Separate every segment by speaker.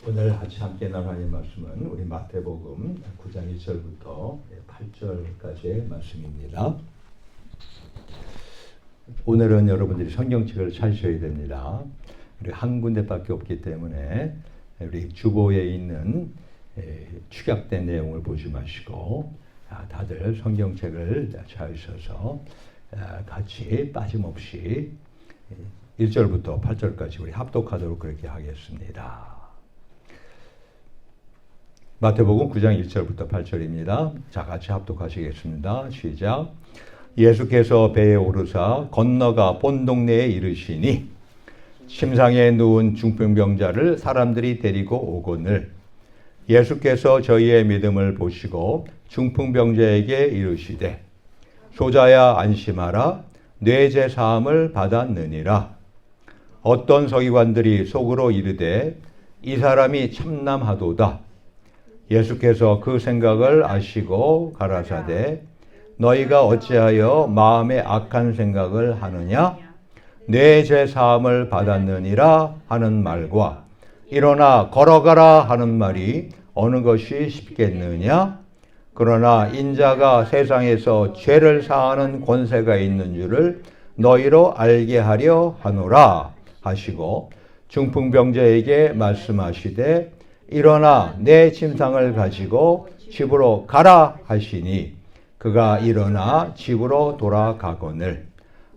Speaker 1: 오늘 같이 함께 나눌 말씀은 우리 마태복음 9장 1절부터 8절까지의 말씀입니다. 오늘은 여러분들이 성경책을 찾으셔야 됩니다. 우리 한 군데밖에 없기 때문에 우리 주보에 있는 축약된 내용을 보지 마시고 다들 성경책을 찾으셔서 같이 빠짐없이 1절부터 8절까지 우리 합독하도록 그렇게 하겠습니다. 마태복음 9장 1절부터 8절입니다. 자, 같이 합독하시겠습니다. 시작. 예수께서 배에 오르사 건너가 본 동네에 이르시니 침상에 누운 중풍병자를 사람들이 데리고 오거늘 예수께서 저희의 믿음을 보시고 중풍병자에게 이르시되 소자야 안심하라 뇌제 사함을 받았느니라. 어떤 서기관들이 속으로 이르되 이 사람이 참남하도다. 예수께서 그 생각을 아시고 가라사대 너희가 어찌하여 마음에 악한 생각을 하느냐? 내 죄사함을 받았느니라 하는 말과 일어나 걸어가라 하는 말이 어느 것이 쉽겠느냐? 그러나 인자가 세상에서 죄를 사하는 권세가 있는 줄을 너희로 알게 하려 하노라 하시고 중풍병자에게 말씀하시되 일어나 내 침상을 가지고 집으로 가라 하시니 그가 일어나 집으로 돌아가거늘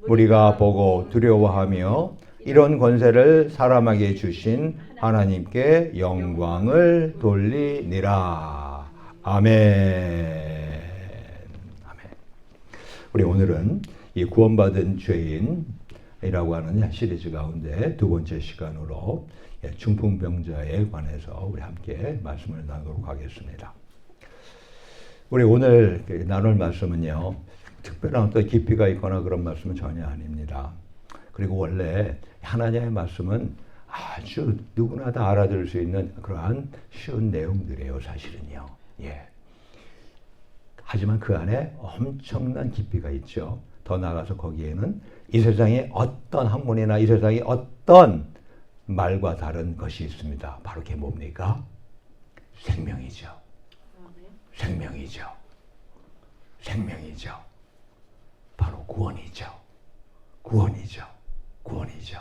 Speaker 1: 우리가 보고 두려워하며 이런 권세를 사람에게 주신 하나님께 영광을 돌리니라. 아멘. 아멘. 우리 오늘은 이 구원받은 죄인이라고 하는 시리즈 가운데 두 번째 시간으로 중풍병자에 관해서 우리 함께 말씀을 나누도록 하겠습니다. 우리 오늘 나눌 말씀은요, 특별한 또 깊이가 있거나 그런 말씀은 전혀 아닙니다. 그리고 원래 하나님의 말씀은 아주 누구나 다 알아들을 수 있는 그러한 쉬운 내용들이에요, 사실은요. 예. 하지만 그 안에 엄청난 깊이가 있죠. 더 나아가서 거기에는 이 세상에 어떤 학문이나 이 세상에 어떤 말과 다른 것이 있습니다. 바로 그게 뭡니까? 생명이죠. 생명이죠. 생명이죠. 바로 구원이죠. 구원이죠. 구원이죠.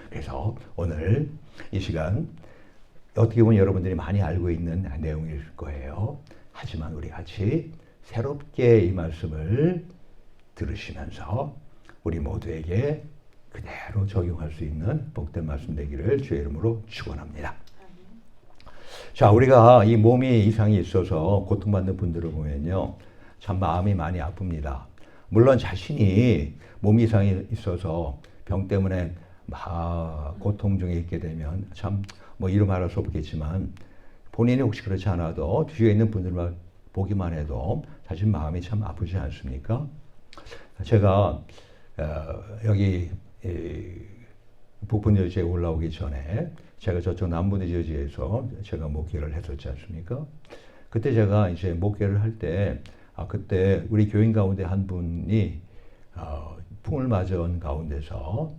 Speaker 1: 그래서 오늘 이 시간 어떻게 보면 여러분들이 많이 알고 있는 내용일 거예요. 하지만 우리 같이 새롭게 이 말씀을 들으시면서 우리 모두에게 그대로 적용할 수 있는 복된 말씀 되기를 주의 이름으로 축원합니다. 자, 우리가 이 몸이 이상이 있어서 고통받는 분들을 보면요, 참 마음이 많이 아픕니다. 물론 자신이 몸 이상이 있어서 병 때문에 고통 중에 있게 되면 참 뭐 이루 말할 수 없겠지만 본인이 혹시 그렇지 않아도 뒤에 있는 분들만 보기만 해도 사실 마음이 참 아프지 않습니까? 제가 여기 북부 뉴저지에 올라오기 전에 제가 저쪽 남부 뉴저지에서 제가 목회를 했었지 않습니까? 그때 제가 이제 목회를 할 때 그때 우리 교인 가운데 한 분이 풍을 맞은 가운데서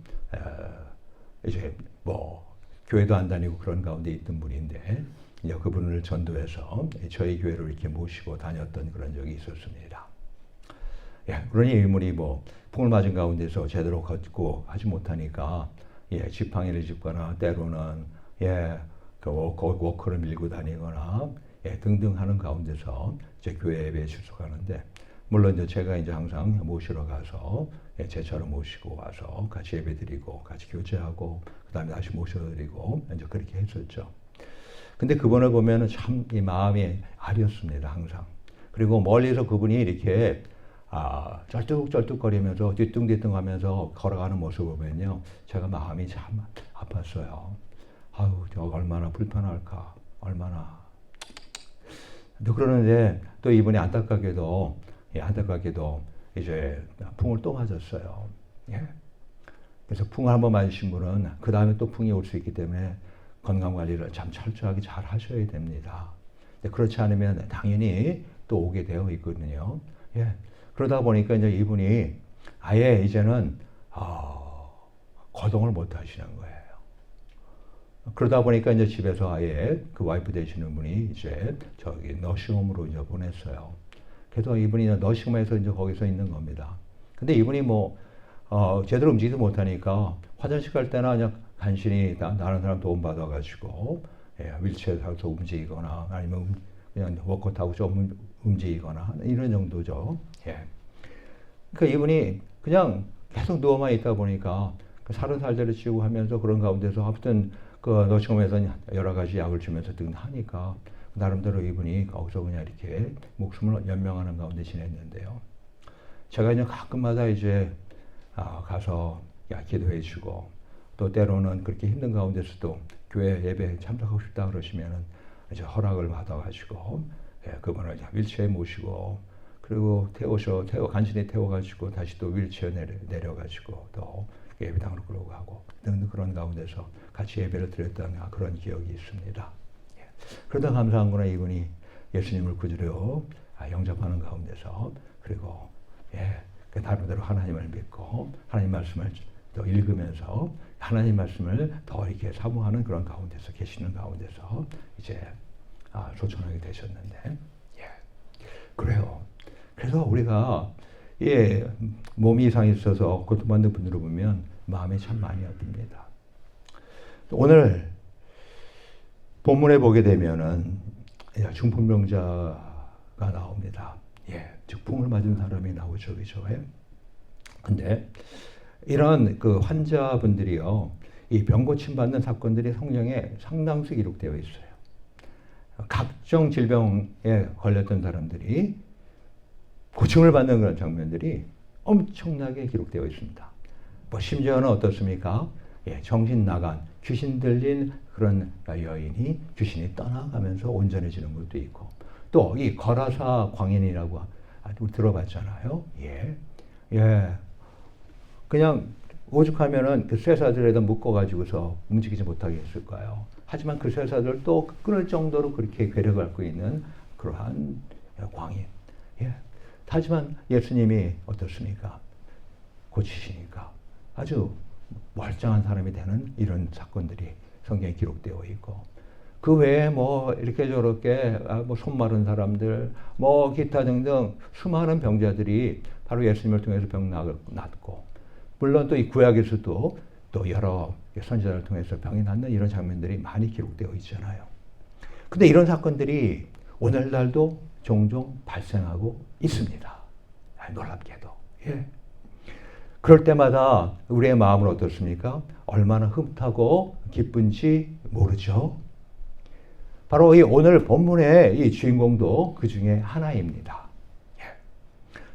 Speaker 1: 이제 뭐 교회도 안 다니고 그런 가운데 있던 분인데 이제 그분을 전도해서 저희 교회로 이렇게 모시고 다녔던 그런 적이 있었습니다. 예, 그러니 이분이 뭐 풍을 맞은 가운데서 제대로 걷고 하지 못하니까 지팡이를 짚거나 때로는 그 워커를 밀고 다니거나 등등 하는 가운데서 제 교회 예배에 출석하는데 물론 이제 제가 이제 항상 모시러 가서 제처럼 모시고 와서 같이 예배드리고 같이 교제하고 그다음에 다시 모셔드리고 이제 그렇게 했었죠. 근데 그분을 보면은 참 이 마음이 아렸습니다, 항상. 그리고 멀리서 그분이 이렇게 쩔뚝쩔뚝거리면서 뒤뚱뒤뚱하면서 걸어가는 모습을 보면요, 제가 마음이 참 아팠어요. 아유, 저 얼마나 불편할까, 얼마나. 또 그러는데 또 이분이 안타깝게도 이제 풍을 또 맞았어요. 예. 그래서 풍을 한번 맞으신 분은 그 다음에 또 풍이 올 수 있기 때문에 건강 관리를 참 철저하게 잘 하셔야 됩니다. 근데 그렇지 않으면 당연히 또 오게 되어 있거든요. 예. 그러다 보니까 이제 이분이 아예 이제는 거동을 못 하시는 거예요. 그러다 보니까 이제 집에서 아예 그 와이프 되시는 분이 이제 저기 너싱홈으로 이제 보냈어요. 그래서 이분이 너싱홈에서 이제 거기서 있는 겁니다. 근데 이분이 뭐 제대로 움직이지 못하니까 화장실 갈 때나 그냥 간신히 다른 사람 도움 받아가지고 휠체어 타고 움직이거나 아니면 그냥 워커 타고 좀 움직이거나 이런 정도죠. 그러니까 이분이 그냥 계속 누워만 있다 보니까 살은 살대로 찌고 하면서 그런 가운데서 아무튼 그 너싱홈에서 여러 가지 약을 주면서 등 하니까 나름대로 이분이 거기서 그냥 이렇게 목숨을 연명하는 가운데 지냈는데요. 제가 이제 가끔마다 이제 가서 기도해주고 또 때로는 그렇게 힘든 가운데서도 교회 예배에 참석하고 싶다 그러시면은 이제 허락을 받아가지고 그분을 휠체어에 모시고 그리고 간신히 태워가지고 다시 또 휠체어 내려가지고 또 예배당으로 끌고 가고 등 그런 가운데서 같이 예배를 드렸던 그런 기억이 있습니다. 그러다 감사한 거는 이분이 예수님을 구주로 영접하는 가운데서 그리고 나름대로 하나님을 믿고 하나님 말씀을 또 읽으면서 하나님 말씀을 더 이렇게 사모하는 그런 가운데서 계시는 가운데서 이제 소천하게 되셨는데 그래요. 그래서 우리가 몸이 이상이 있어서 고통받는 분들을 보면 마음이 참 많이 아픕니다. 오늘 본문에 보게 되면은 중풍병자가 나옵니다. 중풍을 맞은 사람이 나오죠, 그죠? 근데 이런 그 환자분들이요, 이 병 고침 받는 사건들이 성경에 상당수 기록되어 있어요. 각종 질병에 걸렸던 사람들이 고침을 받는 그런 장면들이 엄청나게 기록되어 있습니다. 뭐 심지어는 어떻습니까? 정신 나간 귀신 들린 그런 여인이 귀신이 떠나가면서 온전해지는 것도 있고 또 이 거라사 광인이라고 들어봤잖아요. 그냥 오죽하면은 그 쇠사들에다 묶어가지고서 움직이지 못하게 했을 거예요. 하지만 그 쇠사들 또 끊을 정도로 그렇게 괴력을 갖고 있는 그러한 광인. 하지만 예수님이 어떻습니까? 고치시니까 아주 멀쩡한 사람이 되는 이런 사건들이 성경에 기록되어 있고 그 외에 뭐 이렇게 저렇게 뭐 손 마른 사람들 뭐 기타 등등 수많은 병자들이 바로 예수님을 통해서 병 낫고 물론 또 이 구약에서도 또 여러 선지자를 통해서 병이 낫는 이런 장면들이 많이 기록되어 있잖아요. 근데 이런 사건들이 오늘날도 종종 발생하고 있습니다. 놀랍게도. 그럴 때마다 우리의 마음은 어떻습니까? 얼마나 흐뭇하고 기쁜지 모르죠. 바로 이 오늘 본문의 이 주인공도 그 중에 하나입니다.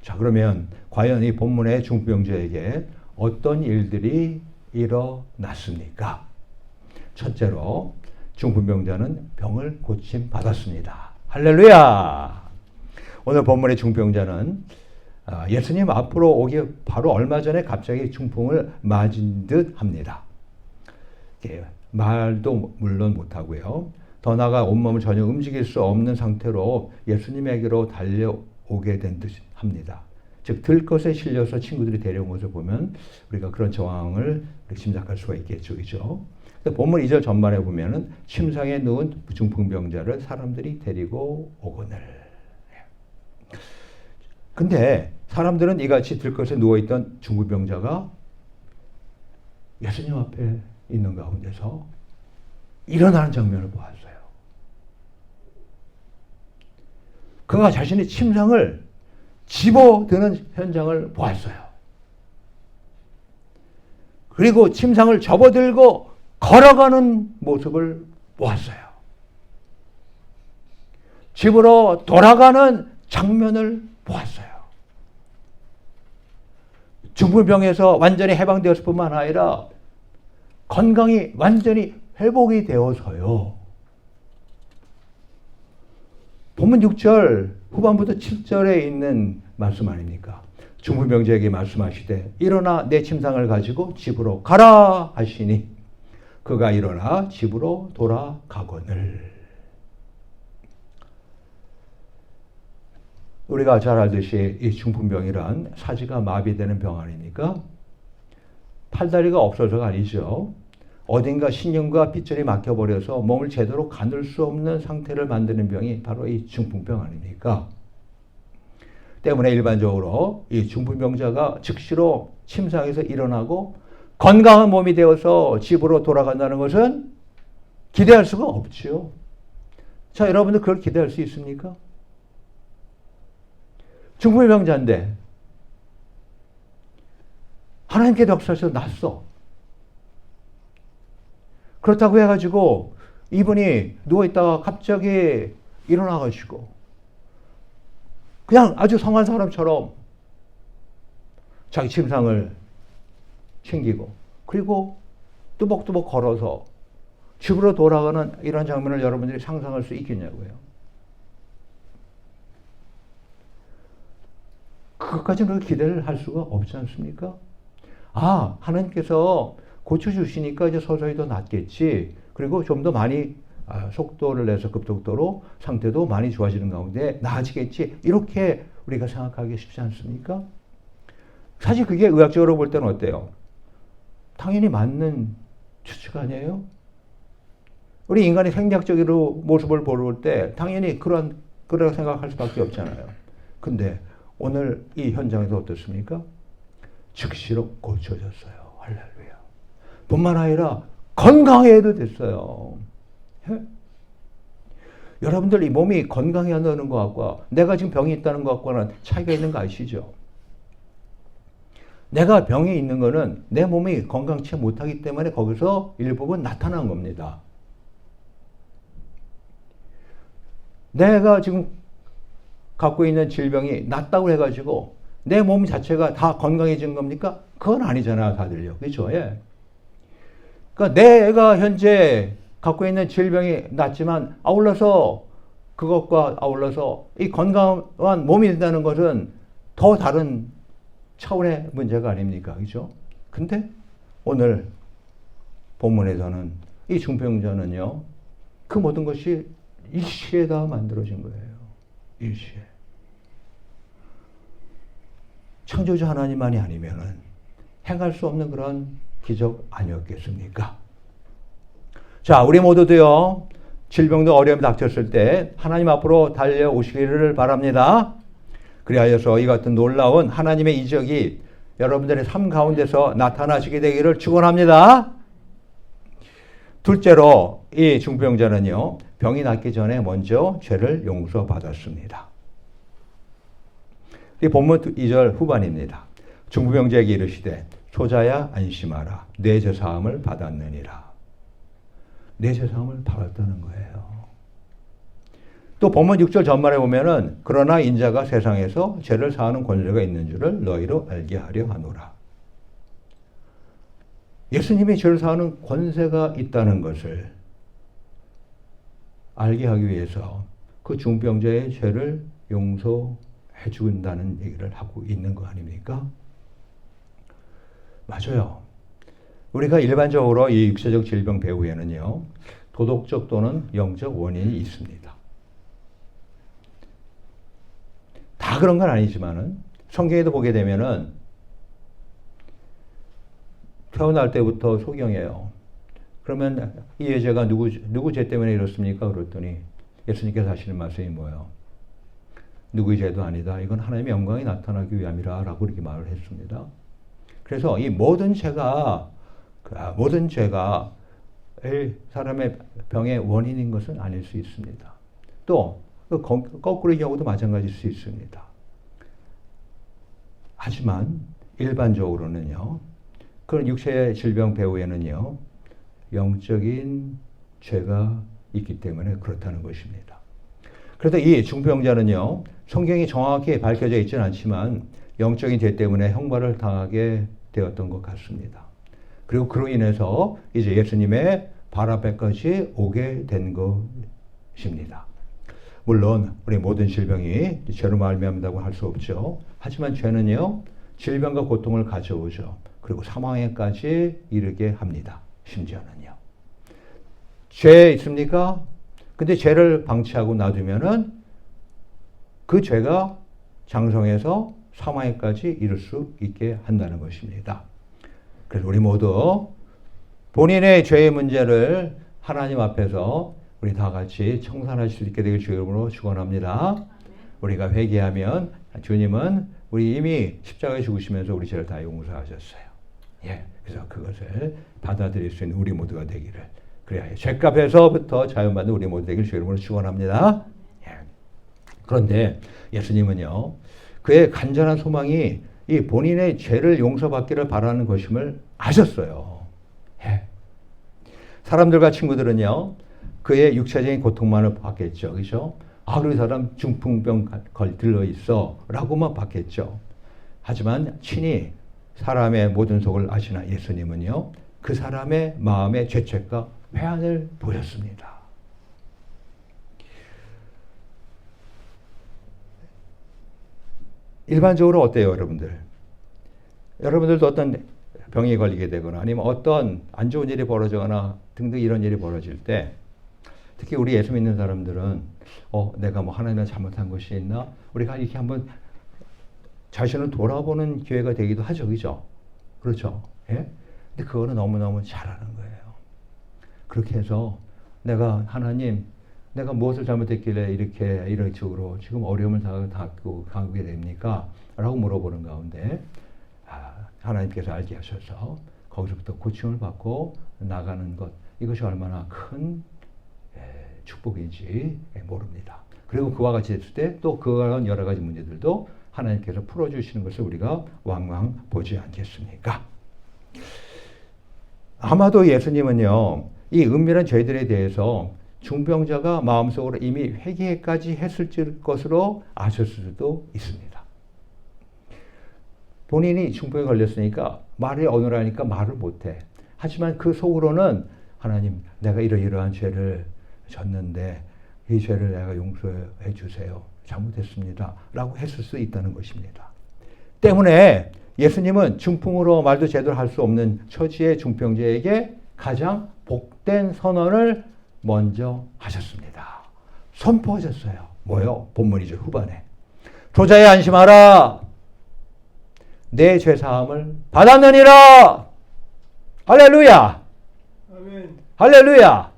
Speaker 1: 자, 그러면 과연 이 본문의 중풍병자에게 어떤 일들이 일어났습니까? 첫째로 중풍병자는 병을 고침 받았습니다. 할렐루야! 오늘 본문의 중풍병자는 예수님 앞으로 오기 바로 얼마 전에 갑자기 중풍을 맞은 듯 합니다. 말도 물론 못하고요. 더 나아가 온몸을 전혀 움직일 수 없는 상태로 예수님에게로 달려오게 된 듯 합니다. 즉 들것에 실려서 친구들이 데려온 것을 보면 우리가 그런 정황을 짐작할 수가 있겠죠. 그죠? 본문 2절 전반에 보면은 침상에 누운 중풍병자를 사람들이 데리고 오거늘. 근데 사람들은 이같이 들것에 누워있던 중풍병자가 예수님 앞에 있는 가운데서 일어나는 장면을 보았어요. 그가 자신의 침상을 집어드는 현장을 보았어요. 그리고 침상을 접어들고 걸어가는 모습을 보았어요. 집으로 돌아가는 장면을 보았어요. 중풍병에서 완전히 해방되었을 뿐만 아니라 건강이 완전히 회복이 되어서요. 본문 6절 후반부터 7절에 있는 말씀 아닙니까? 중풍병자에게 말씀하시되 일어나 내 침상을 가지고 집으로 가라 하시니 그가 일어나 집으로 돌아가거늘. 우리가 잘 알듯이 이 중풍병이란 사지가 마비되는 병 아닙니까? 팔다리가 없어서가 아니죠. 어딘가 신경과 빗줄이 막혀버려서 몸을 제대로 가눌 수 없는 상태를 만드는 병이 바로 이 중풍병 아닙니까? 때문에 일반적으로 이 중풍병자가 즉시로 침상에서 일어나고 건강한 몸이 되어서 집으로 돌아간다는 것은 기대할 수가 없죠. 자, 여러분들 그걸 기대할 수 있습니까? 중풍병자인데 하나님께 역사에서 났어. 그렇다고 해가지고 이분이 누워있다가 갑자기 일어나가지고 그냥 아주 성한 사람처럼 자기 침상을 챙기고 그리고 뚜벅뚜벅 걸어서 집으로 돌아가는 이런 장면을 여러분들이 상상할 수 있겠냐고요. 그것까지는 그렇게 기대를 할 수가 없지 않습니까? 아, 하나님께서 고쳐주시니까 이제 서서히 더 낫겠지. 그리고 좀 더 많이 속도를 내서 급속도로 상태도 많이 좋아지는 가운데 나아지겠지. 이렇게 우리가 생각하기 쉽지 않습니까? 사실 그게 의학적으로 볼 때는 어때요? 당연히 맞는 추측 아니에요? 우리 인간의 생략적으로 모습을 볼 때 당연히 그렇게 생각할 수밖에 없잖아요. 근데 오늘 이 현장에서 어떻습니까? 즉시로 고쳐졌어요. 할렐루야. 뿐만 아니라 건강해도 됐어요. 예? 여러분들 이 몸이 건강해야 하는 것과 내가 지금 병이 있다는 것과는 차이가 있는 거 아시죠? 내가 병이 있는 거는 내 몸이 건강치 못하기 때문에 거기서 일부분 나타난 겁니다. 내가 지금 갖고 있는 질병이 낫다고 해가지고 내 몸 자체가 다 건강해진 겁니까? 그건 아니잖아요, 다들요. 그렇죠? 예. 그러니까 내가 현재 갖고 있는 질병이 낫지만 그것과 아울러서 이 건강한 몸이 된다는 것은 더 다른 차원의 문제가 아닙니까? 그렇죠? 근데 오늘 본문에서는 이 중풍병자는요, 그 모든 것이 일시에 다 만들어진 거예요. 일시에. 창조주 하나님만이 아니면은 행할 수 없는 그런 기적 아니었겠습니까? 자, 우리 모두도요, 질병도 어려움이 닥쳤을 때 하나님 앞으로 달려오시기를 바랍니다. 그리하여서 이 같은 놀라운 하나님의 이적이 여러분들의 삶 가운데서 나타나시게 되기를 축원합니다. 둘째로 이 중풍병자는요, 병이 낫기 전에 먼저 죄를 용서받았습니다. 이 본문 2절 후반입니다. 중풍병자에게 이르시되 소자야 안심하라. 내 죄사함을 받았느니라. 내 죄사함을 받았다는 거예요. 또 본문 6절 전말에 보면은 그러나 인자가 세상에서 죄를 사하는 권세가 있는 줄을 너희로 알게 하려 하노라. 예수님이 죄를 사하는 권세가 있다는 것을 알게 하기 위해서 그 중풍병자의 죄를 용서해 준다는 얘기를 하고 있는 거 아닙니까? 맞아요. 우리가 일반적으로 이 육체적 질병 배후에는요, 도덕적 또는 영적 원인이 있습니다. 다 그런 건 아니지만은 성경에도 보게 되면은 태어날 때부터 소경이에요. 그러면 이 여자가 누구 죄 때문에 이렇습니까? 그랬더니 예수님께서 하시는 말씀이 뭐예요? 누구의 죄도 아니다. 이건 하나님의 영광이 나타나기 위함이라 라고 이렇게 말을 했습니다. 그래서 이 모든 죄가 사람의 병의 원인인 것은 아닐 수 있습니다. 또 거꾸로의 경우도 마찬가지일 수 있습니다. 하지만 일반적으로는요, 그런 육체의 질병 배후에는요, 영적인 죄가 있기 때문에 그렇다는 것입니다. 그래서 이 중풍병자는요, 성경이 정확히 밝혀져 있지는 않지만 영적인 죄 때문에 형벌을 당하게 되었던 것 같습니다. 그리고 그로 인해서 이제 예수님의 발 앞에까지 오게 된 것입니다. 물론 우리 모든 질병이 죄로 말미암는다고 할 수 없죠. 하지만 죄는요, 질병과 고통을 가져오죠. 그리고 사망에까지 이르게 합니다. 심지어는요. 죄 있습니까? 근데 죄를 방치하고 놔두면은 그 죄가 장성해서 사망에까지 이를 수 있게 한다는 것입니다. 그래서 우리 모두 본인의 죄의 문제를 하나님 앞에서 우리 다 같이 청산할 수 있게 되길 주의 이름으로 축원합니다. 우리가 회개하면 주님은 우리 이미 십자가에 죽으시면서 우리 죄를 다 용서하셨어요. 예, 그래서 그것을 받아들일 수 있는 우리 모두가 되기를, 그래야 죄값에서부터 자유받는 우리 모두 되길 주의 이름으로 축원합니다. 예. 그런데 예수님은요, 그의 간절한 소망이 이 본인의 죄를 용서받기를 바라는 것임을 아셨어요. 예. 사람들과 친구들은요, 그의 육체적인 고통만을 받겠죠. 그죠? 아, 그 사람 중풍병 들러 있어 라고만 받겠죠. 하지만 친히 사람의 모든 속을 아시나 예수님은요, 그 사람의 마음의 죄책과 회한을 보였습니다. 일반적으로 어때요, 여러분들? 여러분들도 어떤 병이 걸리게 되거나 아니면 어떤 안 좋은 일이 벌어지거나 등등 이런 일이 벌어질 때, 특히 우리 예수 믿는 사람들은 내가 뭐 하나님과 잘못한 것이 있나? 우리가 이렇게 한번 자신을 돌아보는 기회가 되기도 하죠. 그죠? 그렇죠? 예? 근데 그거는 너무너무 잘하는 거예요. 그렇게 해서 하나님, 내가 무엇을 잘못했길래 이런 식으로 지금 어려움을 당하게 됩니까? 라고 물어보는 가운데, 하나님께서 알게 하셔서 거기서부터 고침을 받고 나가는 것, 이것이 얼마나 큰 축복인지 모릅니다. 그리고 그와 같이 됐을 때 또 그런 여러 가지 문제들도 하나님께서 풀어주시는 것을 우리가 왕왕 보지 않겠습니까? 아마도 예수님은요, 이 은밀한 죄들에 대해서 중병자가 마음속으로 이미 회개까지 했을 것으로 아셨을 수도 있습니다. 본인이 중풍에 걸렸으니까 말이 어눌하니까 말을 못해. 하지만 그 속으로는 하나님, 내가 이러이러한 죄를 졌는데 이 죄를 내가 용서해 주세요. 잘못했습니다. 라고 했을 수 있다는 것입니다. 때문에 예수님은 중풍으로 말도 제대로 할 수 없는 처지의 중병자에게 가장 복된 선언을 먼저 하셨습니다. 선포하셨어요. 뭐요? 본문이죠. 후반에. 조자야 안심하라. 내 죄사함을 받았느니라. 할렐루야.
Speaker 2: 아멘.
Speaker 1: 할렐루야.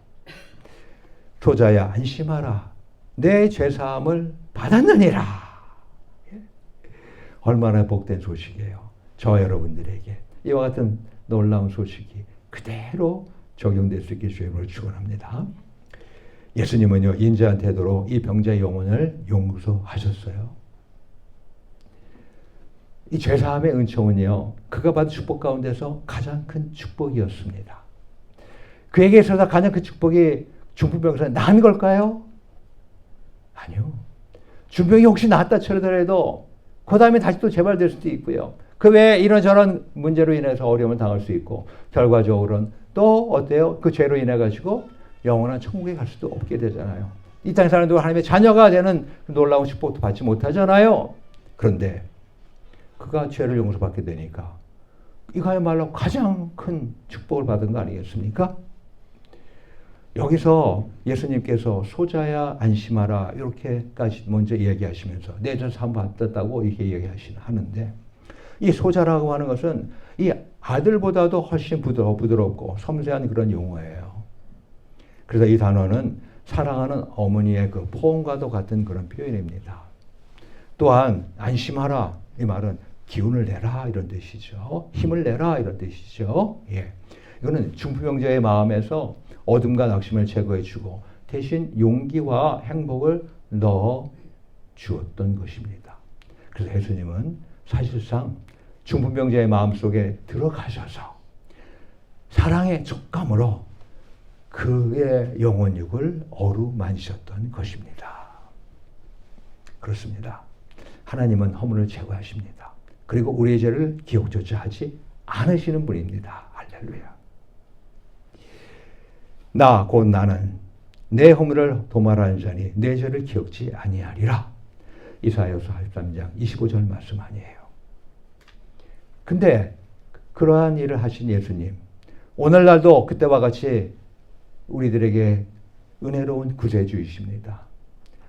Speaker 1: 조자야 안심하라. 내 죄사함을 받았느니라. 얼마나 복된 소식이에요. 저 여러분들에게 이와 같은 놀라운 소식이 그대로 적용될 수 있게 주님을 축원합니다. 예수님은요, 인자한 태도로 이 병자의 영혼을 용서하셨어요. 이 죄사함의 은총은요, 그가 받은 축복 가운데서 가장 큰 축복이었습니다. 그에게 있어서 가장 큰 축복이 중풍병에서 난 걸까요? 아니요. 중풍이 혹시 낫다 치더라도 그 다음에 다시 또 재발될 수도 있고요. 그 외에 이런저런 문제로 인해서 어려움을 당할 수 있고, 결과적으로는 또 어때요? 그 죄로 인해 가지고 영원한 천국에 갈 수도 없게 되잖아요. 이 땅에 사는 동안 하나님의 자녀가 되는 놀라운 축복도 받지 못하잖아요. 그런데 그가 죄를 용서받게 되니까 이거야말로 가장 큰 축복을 받은 거 아니겠습니까? 여기서 예수님께서 소자야 안심하라 이렇게까지 먼저 이야기하시면서 내 죄 사함 받았다고 이렇게 하는데, 이 소자라고 하는 것은 이 아들보다도 훨씬 부드럽고 섬세한 그런 용어예요. 그래서 이 단어는 사랑하는 어머니의 그 포옹과도 같은 그런 표현입니다. 또한 안심하라 이 말은 기운을 내라 이런 뜻이죠. 힘을 내라 이런 뜻이죠. 예. 이거는 중풍병자의 마음에서 어둠과 낙심을 제거해주고 대신 용기와 행복을 넣어 주었던 것입니다. 그래서 예수님은 사실상 중풍병자의 마음속에 들어가셔서 사랑의 촉감으로 그의 영혼육을 어루만지셨던 것입니다. 그렇습니다. 하나님은 허물을 제거하십니다. 그리고 우리의 죄를 기억조차 하지 않으시는 분입니다. 할렐루야. 나 곧 나는 내 허물을 도말하는 자니 내 죄를 기억지 아니하리라. 이사야서 43장 25절 말씀 아니에요. 근데 그러한 일을 하신 예수님, 오늘날도 그때와 같이 우리들에게 은혜로운 구세주이십니다.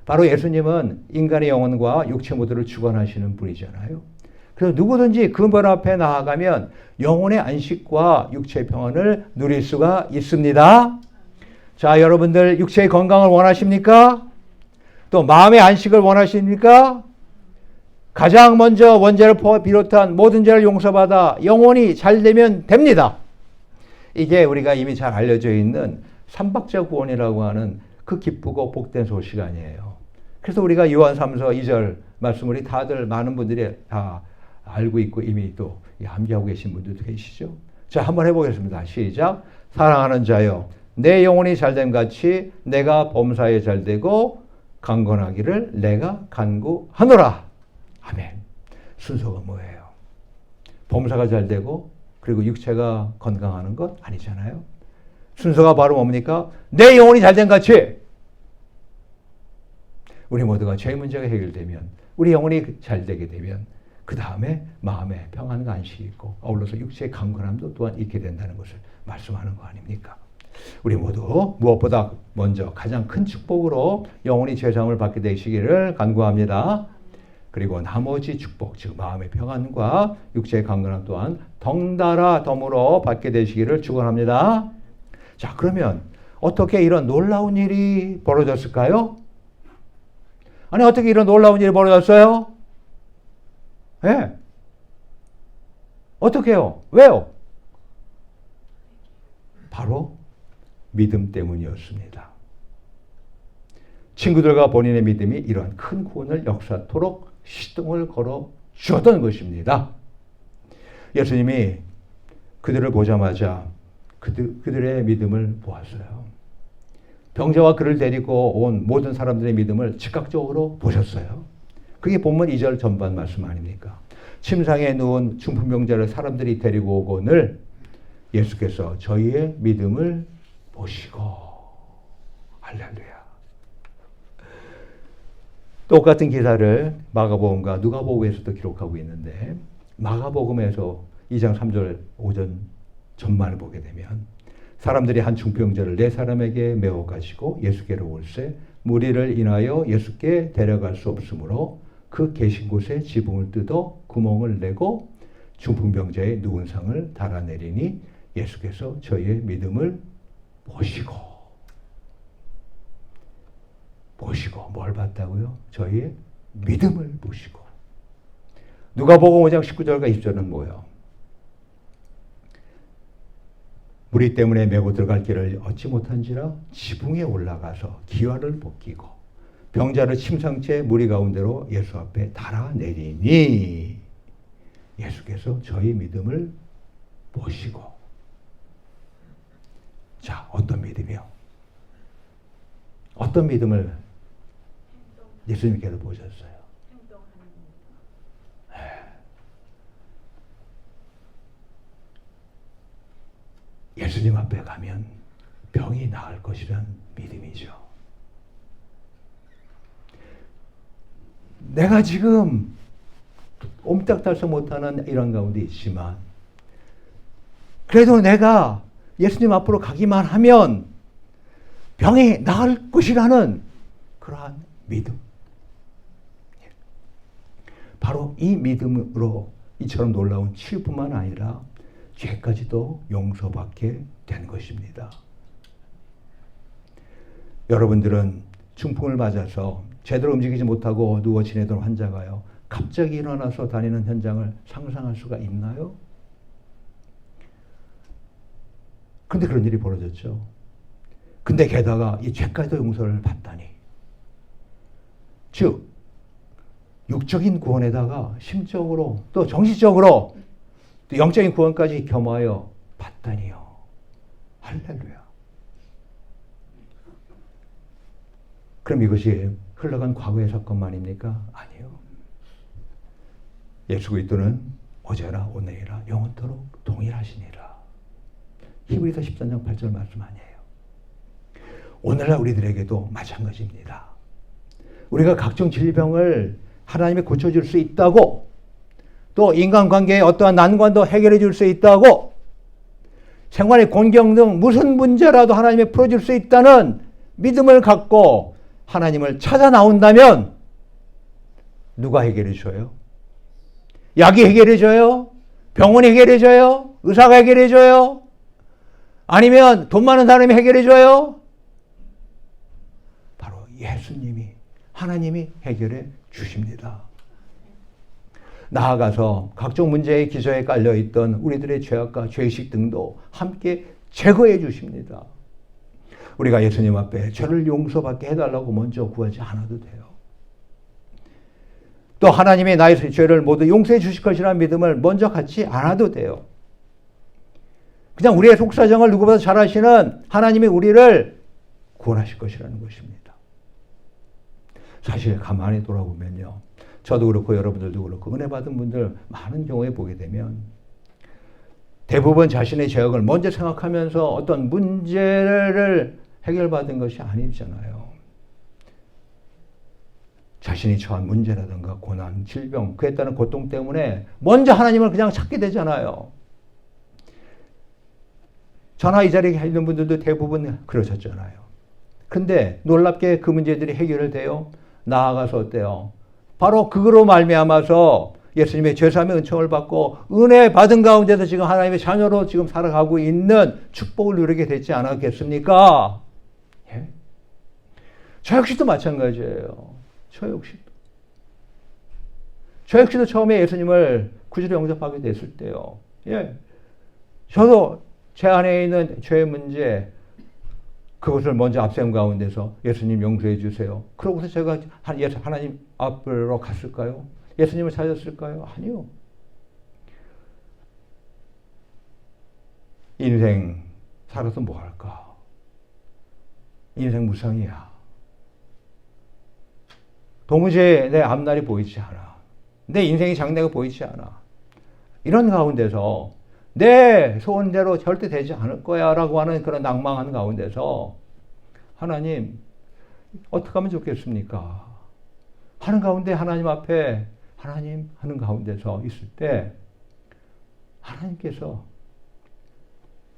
Speaker 1: 바로 예수님은 인간의 영혼과 육체 모두를 주관하시는 분이잖아요. 그래서 누구든지 그 문 앞에 나아가면 영혼의 안식과 육체의 평안을 누릴 수가 있습니다. 자, 여러분들 육체의 건강을 원하십니까? 또 마음의 안식을 원하십니까? 가장 먼저 원죄를 비롯한 모든 죄를 용서받아 영혼이 잘 되면 됩니다. 이게 우리가 이미 잘 알려져 있는 삼박자 구원이라고 하는 그 기쁘고 복된 소식 아니에요. 그래서 우리가 요한 3서 2절 말씀 우리 다들 많은 분들이 다 알고 있고 이미 또 암기하고 계신 분들도 계시죠. 자, 한번 해보겠습니다. 시작. 사랑하는 자여, 내 영혼이 잘됨 같이 내가 범사에 잘되고 강건하기를 내가 간구하노라. 아멘. 순서가 뭐예요? 범사가 잘되고 그리고 육체가 건강하는 것 아니잖아요. 순서가 바로 뭡니까? 내 영혼이 잘됨 같이. 우리 모두가 죄 문제가 해결되면, 우리 영혼이 잘되게 되면 그 다음에 마음의 평안과 안식이 있고 아울러서 육체의 강건함도 또한 있게 된다는 것을 말씀하는 거 아닙니까? 우리 모두 무엇보다 먼저 가장 큰 축복으로 영혼이 죄사함을 받게 되시기를 간구합니다. 그리고 나머지 축복, 즉 마음의 평안과 육체의 강건함 또한 덩달아 덤으로 받게 되시기를 축원합니다. 자, 그러면 어떻게 이런 놀라운 일이 벌어졌을까요? 아니, 어떻게 이런 놀라운 일이 벌어졌어요? 예. 네. 어떻게요? 왜요? 바로 믿음 때문이었습니다. 친구들과 본인의 믿음이 이러한 큰 구원을 역사토록 시동을 걸어 주었던 것입니다. 예수님이 그들을 보자마자 그들의 믿음을 보았어요. 병자와 그를 데리고 온 모든 사람들의 믿음을 즉각적으로 보셨어요. 그게 본문 2절 전반 말씀 아닙니까? 침상에 누운 중풍병자를 사람들이 데리고 오거늘 예수께서 저희의 믿음을 보시고, 할렐루야. 똑같은 기사를 마가복음과 누가복음에서도 기록하고 있는데, 마가복음에서 2장 3절 5절 전반을 보게 되면 사람들이 한 중풍병자를 네 사람에게 메워 가지고 예수께로 올세 무리를 인하여 예수께 데려갈 수 없으므로 그 계신 곳에 지붕을 뜯어 구멍을 내고 중풍병자의 누운 상을 달아내리니 예수께서 저희의 믿음을 보시고 뭘 봤다고요? 저희의 믿음을 보시고. 누가복음 5장 19절과 20절은 뭐예요? 무리 때문에 메고 들어갈 길을 얻지 못한지라 지붕에 올라가서 기와를 벗기고 병자를 침상채 무리 가운데로 예수 앞에 달아내리니 예수께서 저희 믿음을 보시고. 자, 어떤 믿음이요? 어떤 믿음을 예수님께서 보셨어요? 예수님 앞에 가면 병이 나을 것이란 믿음이죠. 내가 지금 옴짝달싹 못하는 이런 가운데 있지만 그래도 내가 예수님 앞으로 가기만 하면 병이 나을 것이라는 그러한 믿음. 바로 이 믿음으로 이처럼 놀라운 치유뿐만 아니라 죄까지도 용서받게 된 것입니다. 여러분들은 중풍을 맞아서 제대로 움직이지 못하고 누워 지내던 환자가요, 갑자기 일어나서 다니는 현장을 상상할 수가 있나요? 근데 그런 일이 벌어졌죠. 근데 게다가 이 죄까지도 용서를 받다니. 즉, 육적인 구원에다가 심적으로 또 정신적으로 또 영적인 구원까지 겸하여 받다니요. 할렐루야. 그럼 이것이 흘러간 과거의 사건만입니까? 아니요. 예수 그리스도는 어제나 오늘이라 영원토록 동일하시니라. 히브리서 13장 8절 말씀 아니에요. 오늘날 우리들에게도 마찬가지입니다. 우리가 각종 질병을 하나님이 고쳐줄 수 있다고, 또 인간관계에 어떠한 난관도 해결해 줄 수 있다고, 생활의 곤경 등 무슨 문제라도 하나님이 풀어줄 수 있다는 믿음을 갖고 하나님을 찾아 나온다면 누가 해결해 줘요? 약이 해결해줘요? 병원이 해결해줘요? 의사가 해결해줘요? 아니면 돈 많은 사람이 해결해줘요? 바로 예수님이, 하나님이 해결해 주십니다. 나아가서 각종 문제의 기저에 깔려있던 우리들의 죄악과 죄의식 등도 함께 제거해 주십니다. 우리가 예수님 앞에 죄를 용서받게 해달라고 먼저 구하지 않아도 돼요. 또 하나님이 나의 죄를 모두 용서해 주실 것이라는 믿음을 먼저 갖지 않아도 돼요. 그냥 우리의 속사정을 누구보다 잘 아시는 하나님이 우리를 구원하실 것이라는 것입니다. 사실 가만히 돌아보면요. 저도 그렇고 여러분들도 그렇고 은혜 받은 분들 많은 경우에 보게 되면 대부분 자신의 죄악을 먼저 생각하면서 어떤 문제를 해결받은 것이 아니잖아요. 자신이 처한 문제라든가 고난, 질병, 그에 따른 고통 때문에 먼저 하나님을 그냥 찾게 되잖아요. 저나 이 자리에 있는 분들도 대부분 그러셨잖아요. 근데 놀랍게 그 문제들이 해결돼요. 나아가서 어때요? 바로 그거로 말미암아서 예수님의 죄사함의 은총을 받고 은혜 받은 가운데서 지금 하나님의 자녀로 지금 살아가고 있는 축복을 누리게 되지 않았겠습니까? 예? 저 역시도 마찬가지예요. 저 역시도 처음에 예수님을 구주로 영접하게 됐을 때요. 예. 저도 제 안에 있는 죄의 문제, 그것을 먼저 앞세운 가운데서 예수님 용서해 주세요. 그러고서 제가 하나님 앞으로 갔을까요? 예수님을 찾았을까요? 아니요. 인생 살아서 뭐 할까? 인생 무상이야. 도무지 내 앞날이 보이지 않아. 내 인생의 장래가 보이지 않아. 이런 가운데서 내 소원대로 절대 되지 않을 거야 라고 하는 그런 낭망한 가운데서 하나님 어떻게 하면 좋겠습니까? 하는 가운데 하나님 앞에 하나님 하는 가운데서 있을 때 하나님께서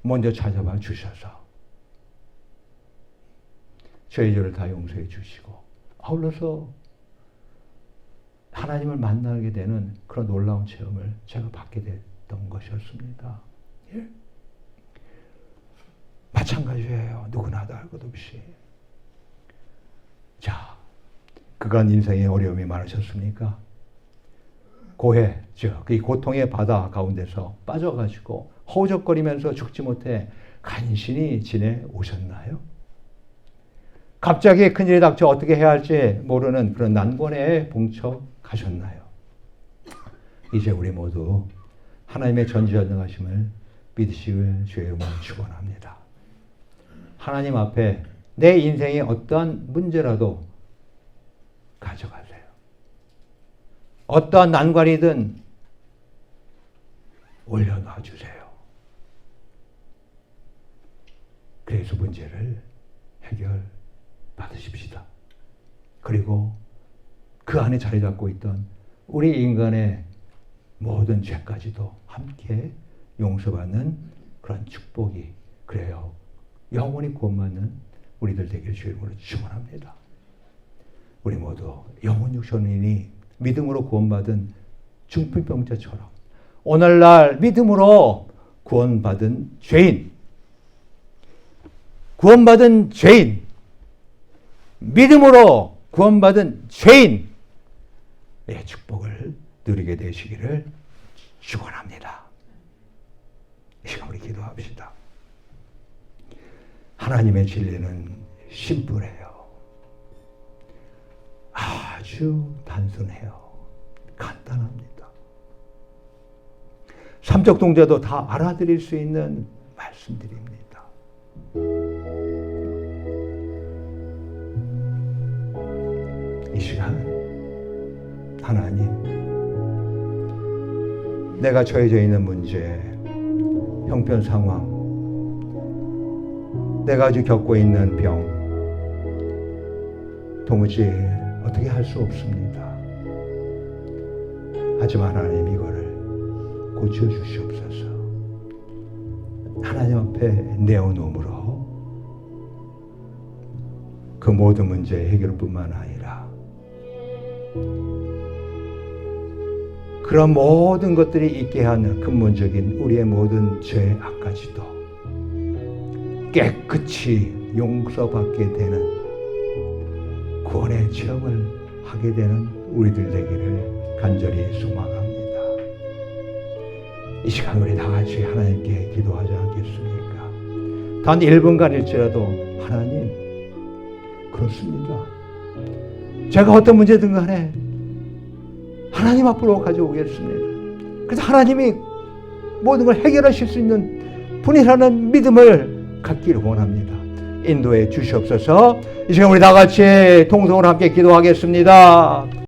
Speaker 1: 먼저 찾아봐 주셔서 저희 죄를 다 용서해 주시고 아울러서 하나님을 만나게 되는 그런 놀라운 체험을 제가 받게 됐던 것이었습니다. 예? 마찬가지예요. 누구나 다 할 것 없이. 자, 그간 인생에 어려움이 많으셨습니까? 고해, 즉, 이 고통의 바다 가운데서 빠져가지고 허우적거리면서 죽지 못해 간신히 지내오셨나요? 갑자기 큰일이 닥쳐 어떻게 해야 할지 모르는 그런 난관에 봉쳐가셨나요? 이제 우리 모두 하나님의 전지전능하심을 믿으시길 주의 이름으로 축원합니다. 하나님 앞에 내 인생의 어떠한 문제라도 가져가세요. 어떠한 난관이든 올려놔 주세요. 그래서 문제를 해결받으십시다. 그리고 그 안에 자리 잡고 있던 우리 인간의 모든 죄까지도 함께 용서받는 그런 축복이 그래요. 영원히 구원받는 우리들 되길 주의 이름으로 축원합니다. 우리 모두 영혼 육신인이 믿음으로 구원받은 중풍병자처럼 오늘날 믿음으로 구원받은 죄인, 믿음으로 구원받은 죄인의 축복을 누리게 되시기를 축원합니다. 이 시간 우리 기도합시다. 하나님의 진리는 심플해요. 아주 단순해요. 간단합니다. 삼적 동자도 다 알아들일 수 있는 말씀들입니다. 이 시간 하나님, 내가 처해져 있는 문제, 형편 상황, 내가 아주 겪고 있는 병, 도무지 어떻게 할 수 없습니다. 하지만 하나님 이거를 고쳐주시옵소서. 하나님 앞에 내어놓음으로 그 모든 문제 해결뿐만 아니라 그런 모든 것들이 있게 하는 근본적인 우리의 모든 죄 악까지도 깨끗이 용서받게 되는 구원의 체험을 하게 되는 우리들 되기를 간절히 소망합니다. 이 시간 우리 다 같이 하나님께 기도하지 않겠습니까? 단 1분간일지라도 하나님, 그렇습니다. 제가 어떤 문제든 간에 하나님 앞으로 가져오겠습니다. 그래서 하나님이 모든 걸 해결하실 수 있는 분이라는 믿음을 갖기를 원합니다. 인도해 주시옵소서. 이 시간 우리 다 같이 통성으로 함께 기도하겠습니다.